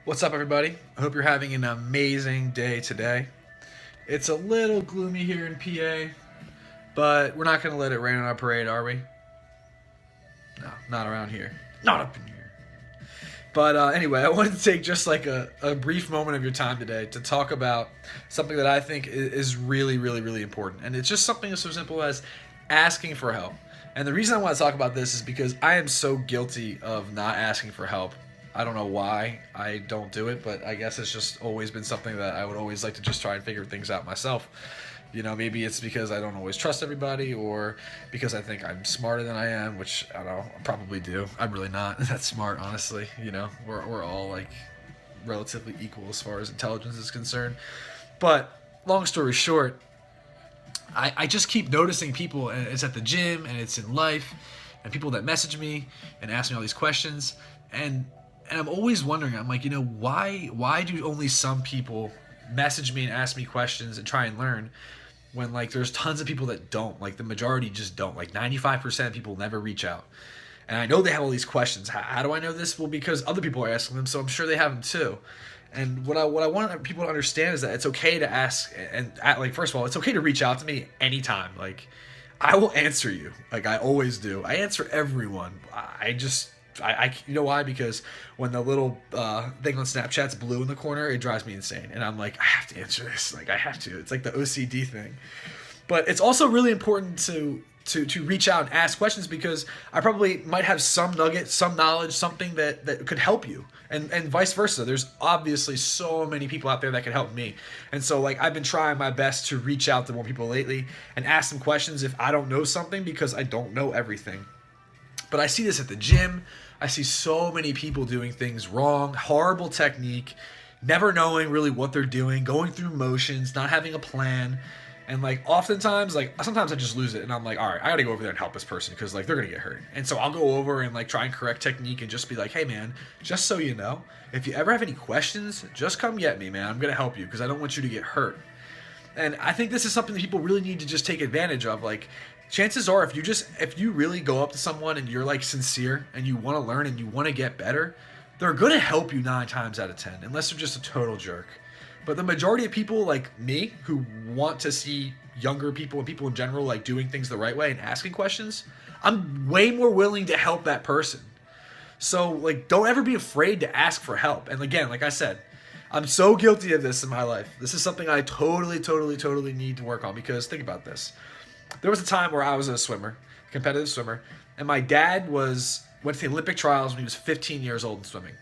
What's up, everybody? I hope you're having an amazing day today. It's a little gloomy here in PA, but we're not going to let it rain on our parade, are we? No, not around here. Not up in here. But anyway, I wanted to take just like a brief moment of your time today to talk about something that I think is really, really, really important. And it's just something so simple as asking for help. And the reason I want to talk about this is because I am so guilty of not asking for help. I don't know why I don't do it, but I guess it's just always been something that I would always like to just try and figure things out myself. Maybe it's because I don't always trust everybody, or because I think I'm smarter than I am, which I don't know, I probably do. I'm really not that smart, honestly. We're all like relatively equal as far as intelligence is concerned. But long story short, I just keep noticing people, and it's at the gym and it's in life, and people that message me and ask me all these questions, and I'm always wondering. I'm like, why do only some people message me and ask me questions and try and learn, when like there's tons of people that don't. Like the majority just don't. Like 95% of people never reach out. And I know they have all these questions. How do I know this? Well, because other people are asking them, so I'm sure they have them too. And what I want people to understand is that it's okay to ask, and like, first of all, it's okay to reach out to me anytime. Like, I will answer you, like I always do. I answer everyone. I you know why? Because when the little thing on Snapchat's blue in the corner, it drives me insane, and I'm like, I have to answer this. Like I have to. It's like the OCD thing. But it's also really important to reach out and ask questions, because I probably might have some nugget, some knowledge, something that could help you, and vice versa. There's obviously so many people out there that can help me, and so like I've been trying my best to reach out to more people lately and ask them questions if I don't know something, because I don't know everything. But I see this at the gym. I see so many people doing things wrong, horrible technique, never knowing really what they're doing, going through motions, not having a plan. And like oftentimes, like sometimes I just lose it, and I'm like, all right, I gotta go over there and help this person, because like they're gonna get hurt. And so I'll go over and like try and correct technique and just be like, hey man, just so you know, if you ever have any questions, just come get me, man. I'm gonna help you because I don't want you to get hurt. And I think this is something that people really need to just take advantage of. Like, chances are, if you really go up to someone and you're like sincere and you want to learn and you want to get better, they're gonna help you 9 times out of 10, unless they're just a total jerk. But the majority of people like me, who want to see younger people and people in general like doing things the right way and asking questions, I'm way more willing to help that person. So like, don't ever be afraid to ask for help. And again, like I said, I'm so guilty of this in my life. This is something I totally, totally, totally need to work on, because think about this. There was a time where I was a swimmer, competitive swimmer, and my dad went to the Olympic trials when he was 15 years old in swimming.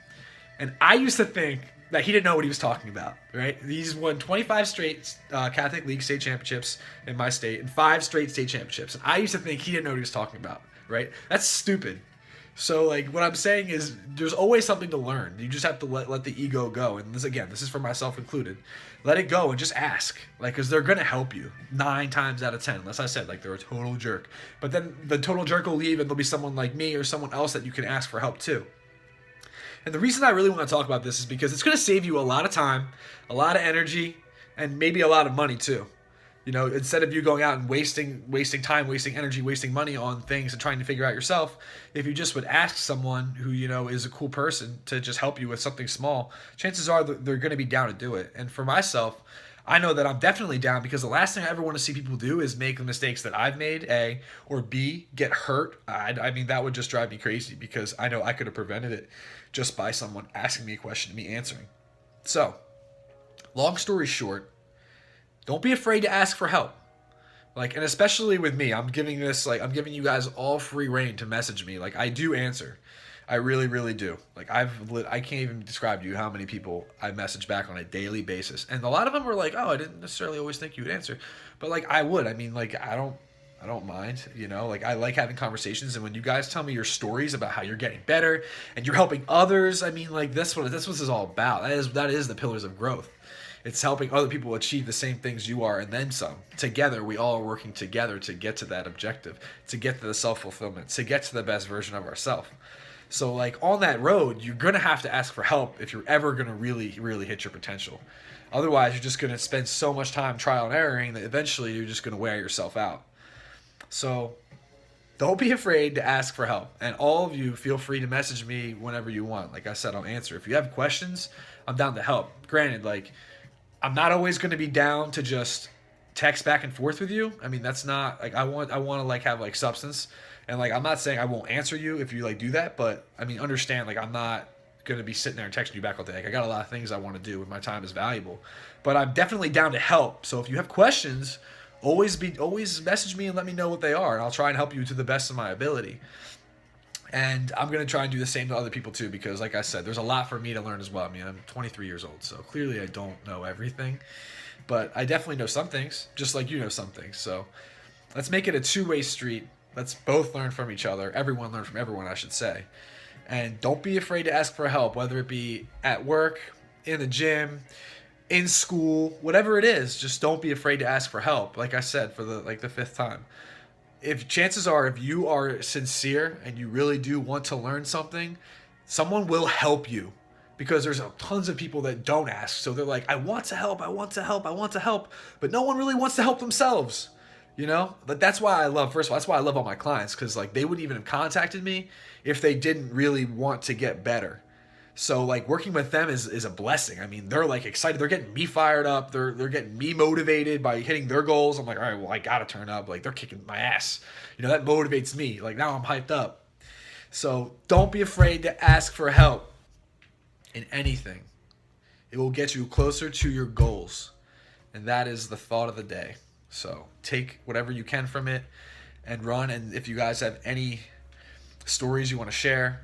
And I used to think that he didn't know what he was talking about, right? He's won 25 straight Catholic League state championships in my state and 5 straight state championships. And I used to think he didn't know what he was talking about, right? That's stupid. So like what I'm saying is, there's always something to learn. You just have to let the ego go. And this is for myself included. Let it go and just ask, like, because they're gonna help you 9 times out of 10. Unless I said like they're a total jerk, but then the total jerk will leave and there'll be someone like me or someone else that you can ask for help too. And the reason I really want to talk about this is because it's going to save you a lot of time, a lot of energy, and maybe a lot of money too. Instead of you going out and wasting time, wasting energy, wasting money on things and trying to figure out yourself, if you just would ask someone who is a cool person to just help you with something small, chances are that they're going to be down to do it. And for myself, I know that I'm definitely down, because the last thing I ever want to see people do is make the mistakes that I've made, A, or B, get hurt. I mean, that would just drive me crazy, because I know I could have prevented it just by someone asking me a question and me answering. So, long story short, don't be afraid to ask for help. Like, and especially with me, I'm giving you guys all free reign to message me. Like, I do answer. I really, really do. Like, I can't even describe to you how many people I message back on a daily basis. And a lot of them are like, oh, I didn't necessarily always think you would answer. But like, I would. I mean, like, I don't mind, like I like having conversations. And when you guys tell me your stories about how you're getting better and you're helping others, I mean, like, that's what this is all about. That is the pillars of growth. It's helping other people achieve the same things you are and then some. Together, we all are working together to get to that objective, to get to the self-fulfillment, to get to the best version of ourselves. So like on that road, you're going to have to ask for help if you're ever going to really, really hit your potential. Otherwise, you're just going to spend so much time trial and erroring that eventually you're just going to wear yourself out. So don't be afraid to ask for help. And all of you, feel free to message me whenever you want. Like I said, I'll answer. If you have questions, I'm down to help. Granted, like, I'm not always going to be down to just text back and forth with you. I mean, that's not like, I want to like have like substance. And like, I'm not saying I won't answer you if you like do that, but I mean, understand, like, I'm not going to be sitting there and texting you back all day. Like, I got a lot of things I want to do and my time is valuable, but I'm definitely down to help. So if you have questions, always message me and let me know what they are, and I'll try and help you to the best of my ability. And I'm going to try and do the same to other people too, because like I said, there's a lot for me to learn as well. I mean, I'm 23 years old, so clearly I don't know everything, but I definitely know some things, just like you know some things. So let's make it a two-way street. Let's both learn from each other. Everyone learn from everyone, I should say. And don't be afraid to ask for help, whether it be at work, in the gym, in school, whatever it is. Just don't be afraid to ask for help. Like I said, for the fifth time, if chances are, if you are sincere and you really do want to learn something, someone will help you, because there's tons of people that don't ask. So they're like, I want to help, I want to help, I want to help, but no one really wants to help themselves. You know, but that's why I love, first of all, that's why I love all my clients, because like they wouldn't even have contacted me if they didn't really want to get better. So like working with them is a blessing. I mean, they're like excited. They're getting me fired up. They're getting me motivated by hitting their goals. I'm like, all right, well, I gotta turn up. Like, they're kicking my ass. You know, that motivates me. Like, now I'm hyped up. So don't be afraid to ask for help in anything. It will get you closer to your goals. And that is the thought of the day. So take whatever you can from it and run. And if you guys have any stories you want to share,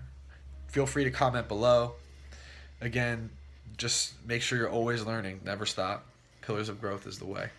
feel free to comment below. Again, just make sure you're always learning. Never stop. Pillars of growth is the way.